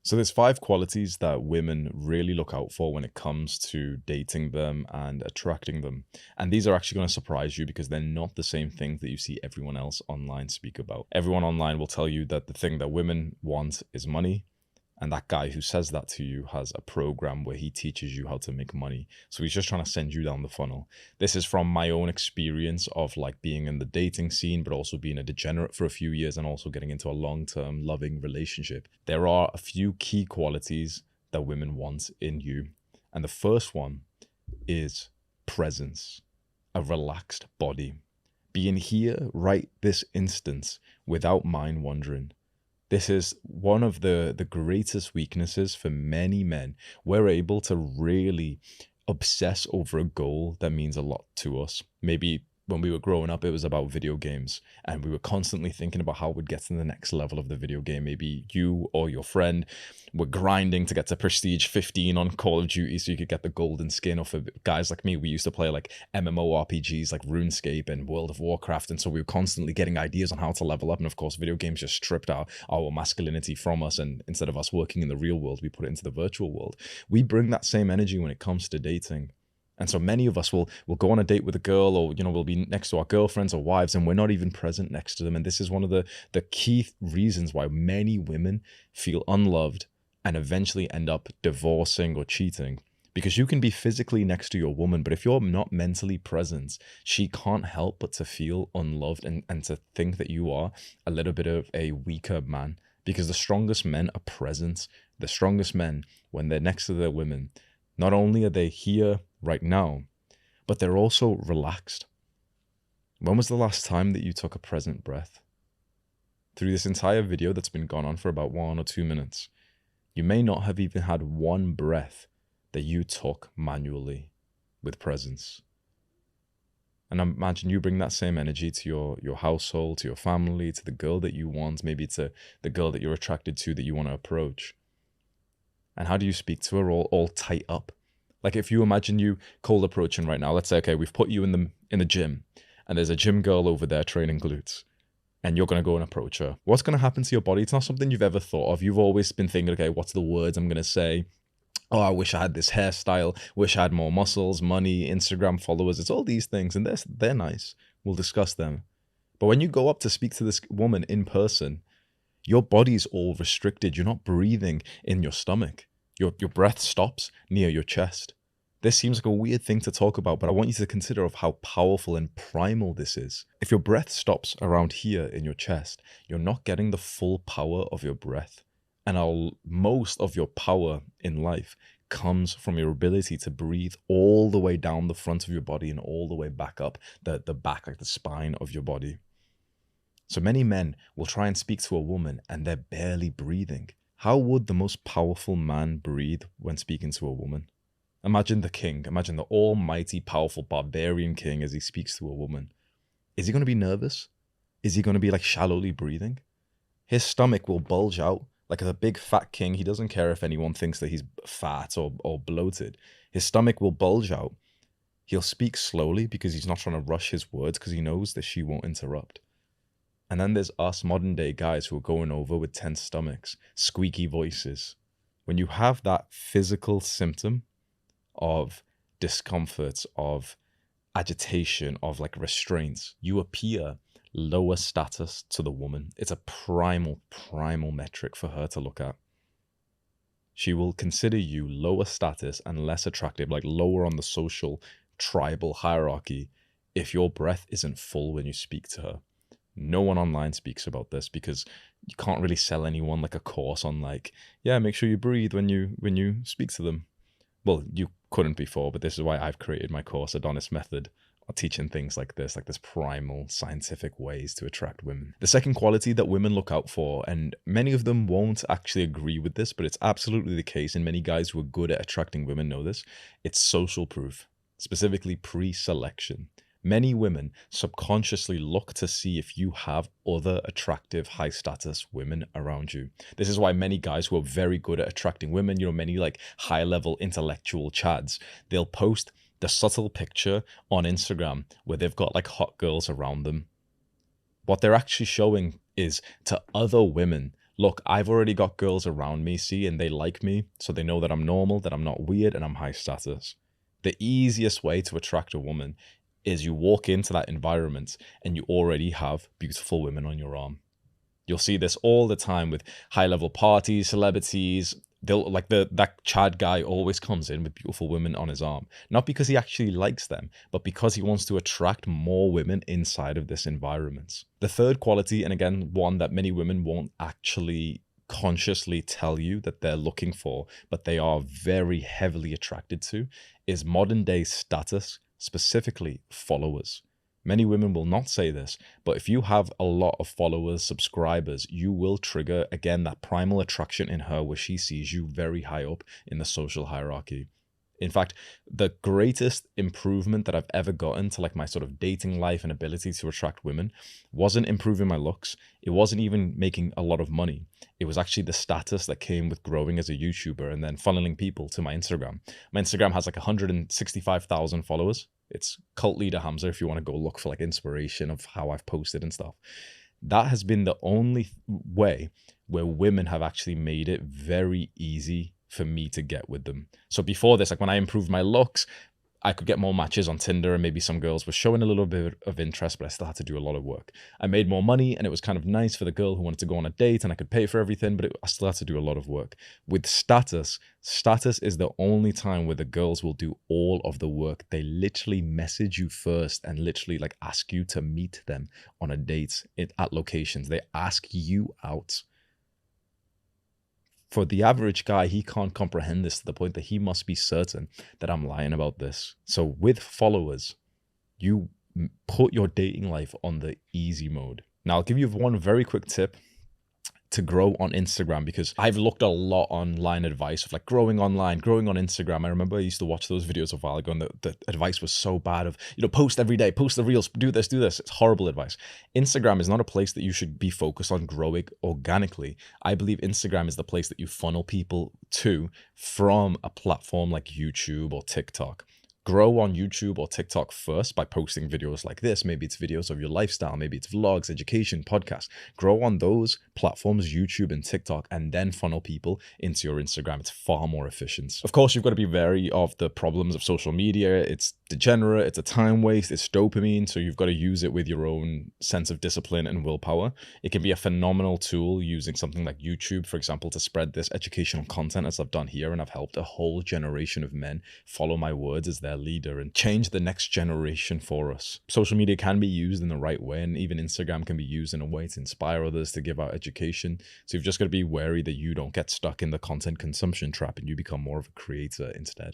So there's 5 qualities that women really look out for when it comes to dating them and attracting them. And these are actually going to surprise you because they're not the same things that you see everyone else online speak about. Everyone online will tell you that the thing that women want is money. And that guy who says that to you has a program where he teaches you how to make money. So he's just trying to send you down the funnel. This is from my own experience of like being in the dating scene, but also being a degenerate for a few years and also getting into a long-term loving relationship. There are a few key qualities that women want in you. And the first one is presence, a relaxed body, being here right this instant without mind wandering. This is one of the greatest weaknesses for many men. We're able to really obsess over a goal that means a lot to us. Maybe when we were growing up, it was about video games, and we were constantly thinking about how we'd get to the next level of the video game. Maybe you or your friend were grinding to get to Prestige 15 on Call of Duty so you could get the golden skin. Or for guys like me, we used to play like MMORPGs like RuneScape and World of Warcraft, and so we were constantly getting ideas on how to level up. And of course, video games just stripped our masculinity from us, and instead of us working in the real world, we put it into the virtual world. We bring that same energy when it comes to dating. And so many of us will go on a date with a girl, or we'll be next to our girlfriends or wives, and we're not even present next to them. And this is one of the key reasons why many women feel unloved and eventually end up divorcing or cheating. Because you can be physically next to your woman, but if you're not mentally present, she can't help but to feel unloved and to think that you are a little bit of a weaker man. Because the strongest men are present. The strongest men, when they're next to their women, not only are they here right now, but they're also relaxed. When was the last time that you took a present breath? Through this entire video that's been gone on for about 1 or 2 minutes, you may not have even had one breath that you took manually with presence. And imagine you bring that same energy to your household, to your family, to the girl that you want, maybe to the girl that you're attracted to that you want to approach. And how do you speak to her all tight up? Like if you imagine you cold approaching right now, let's say, okay, we've put you in the gym and there's a gym girl over there training glutes and you're going to go and approach her. What's going to happen to your body? It's not something you've ever thought of. You've always been thinking, okay, what's the words I'm going to say? Oh, I wish I had this hairstyle. Wish I had more muscles, money, Instagram followers. It's all these things and they're nice. We'll discuss them. But when you go up to speak to this woman in person, your body's all restricted. You're not breathing in your stomach. Your breath stops near your chest. This seems like a weird thing to talk about, but I want you to consider of how powerful and primal this is. If your breath stops around here in your chest, you're not getting the full power of your breath. And most of your power in life comes from your ability to breathe all the way down the front of your body and all the way back up the back, like the spine of your body. So many men will try and speak to a woman and they're barely breathing. How would the most powerful man breathe when speaking to a woman? Imagine the king, imagine the almighty powerful barbarian king as he speaks to a woman. Is he going to be nervous? Is he going to be like shallowly breathing? His stomach will bulge out like a big fat king. He doesn't care if anyone thinks that he's fat or bloated. His stomach will bulge out. He'll speak slowly because he's not trying to rush his words because he knows that she won't interrupt. And then there's us modern day guys who are going over with tense stomachs, squeaky voices. When you have that physical symptom of discomfort, of agitation, of like restraints, you appear lower status to the woman. It's a primal metric for her to look at. She will consider you lower status and less attractive, like lower on the social tribal hierarchy if your breath isn't full when you speak to her. No one online speaks about this because you can't really sell anyone like a course on like, yeah, make sure you breathe when you speak to them. Well, you couldn't before, but this is why I've created my course, Adonis Method, teaching things like this primal scientific ways to attract women. The second quality that women look out for, and many of them won't actually agree with this, but it's absolutely the case, and many guys who are good at attracting women know this, it's social proof, specifically pre-selection. Many women subconsciously look to see if you have other attractive, high-status women around you. This is why many guys who are very good at attracting women, many like high-level intellectual chads, they'll post the subtle picture on Instagram where they've got like hot girls around them. What they're actually showing is to other women, look, I've already got girls around me, see, and they like me, so they know that I'm normal, that I'm not weird, and I'm high status. The easiest way to attract a woman is you walk into that environment and you already have beautiful women on your arm. You'll see this all the time with high-level parties, celebrities. They'll like that Chad guy always comes in with beautiful women on his arm, not because he actually likes them, but because he wants to attract more women inside of this environment. The third quality, and again, one that many women won't actually consciously tell you that they're looking for, but they are very heavily attracted to, is modern day status, specifically followers. Many women will not say this, but if you have a lot of followers, subscribers, you will trigger, again, that primal attraction in her where she sees you very high up in the social hierarchy. In fact, the greatest improvement that I've ever gotten to like my sort of dating life and ability to attract women wasn't improving my looks. It wasn't even making a lot of money. It was actually the status that came with growing as a YouTuber and then funneling people to my Instagram. My Instagram has like 165,000 followers. It's cult leader HAMZA if you want to go look for like inspiration of how I've posted and stuff. That has been the only way where women have actually made it very easy for me to get with them. So before this, like when I improved my looks, I could get more matches on Tinder and maybe some girls were showing a little bit of interest, but I still had to do a lot of work. I made more money and it was kind of nice for the girl who wanted to go on a date and I could pay for everything, but I still had to do a lot of work. With status is the only time where the girls will do all of the work. They literally message you first and literally like ask you to meet them on a date at locations. They ask you out. For the average guy, he can't comprehend this to the point that he must be certain that I'm lying about this. So with followers, you put your dating life on the easy mode. Now, I'll give you one very quick tip to grow on Instagram, because I've looked a lot online advice of like growing online, growing on Instagram. I remember I used to watch those videos a while ago and the advice was so bad of, post every day, post the reels, do this. It's horrible advice. Instagram is not a place that you should be focused on growing organically. I believe Instagram is the place that you funnel people to from a platform like YouTube or TikTok. Grow on YouTube or TikTok first by posting videos like this. Maybe it's videos of your lifestyle. Maybe it's vlogs, education, podcasts. Grow on those platforms, YouTube and TikTok, and then funnel people into your Instagram. It's far more efficient. Of course, you've got to be wary of the problems of social media. It's degenerate. It's a time waste. It's dopamine. So you've got to use it with your own sense of discipline and willpower. It can be a phenomenal tool using something like YouTube, for example, to spread this educational content as I've done here. And I've helped a whole generation of men follow my words as their leader and change the next generation for us. Social media can be used in the right way, and even Instagram can be used in a way to inspire others, to give out education. So you've just got to be wary that you don't get stuck in the content consumption trap and you become more of a creator instead.